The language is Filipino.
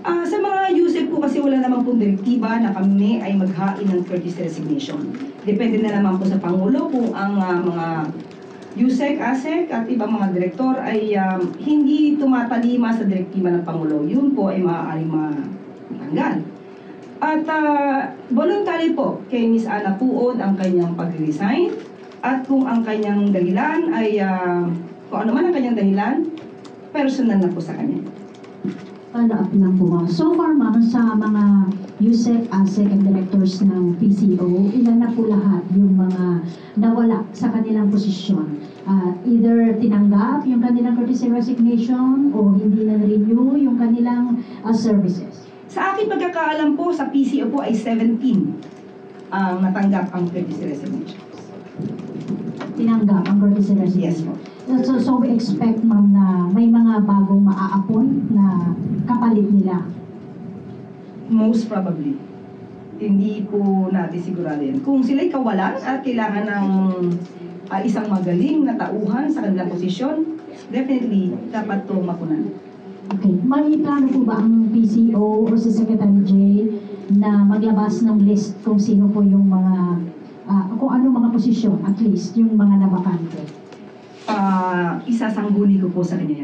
Sa mga USEC po kasi wala naman pong direktiba na kami ay maghain ng courtesy resignation. Depende na naman po sa Pangulo kung ang mga USEC, ASEC at ibang mga direktor ay hindi tumatalima sa direktiba ng Pangulo. Yun po ay maaaring matanggal. At voluntary po kay Ms. Ana Puod ang kanyang pag-resign. At kung ang kanyang dahilan ay, kung ano man ang kanyang dahilan, personal na po sa kanya. Follow-up lang po. So far, ma'am, sa mga USEC, ASEC, and directors ng PCO, ilan na po lahat yung mga nawala sa kanilang posisyon? Either tinanggap yung kanilang courtesy resignation o hindi na-renew yung kanilang services? Sa aking pagkakaalam po, sa PCO po ay 17 ang natanggap ang courtesy resignation. Tinanggap ang courtesy Yes resignation? po. So we expect, ma'am, na may mga bagong maa-appoint na kapalit nila? Most probably. Hindi po natin sigurado yan. Kung sila'y kawalan at kailangan ng isang magaling na tauhan sa kanilang posisyon, definitely dapat to mapunan. Okay. May plano po ba ang PCO o si Secretary Jay na maglabas ng list kung sino po yung mga, kung ano mga posisyon, at least, yung mga nabakante? Isasangguni ko po sa kanya yan.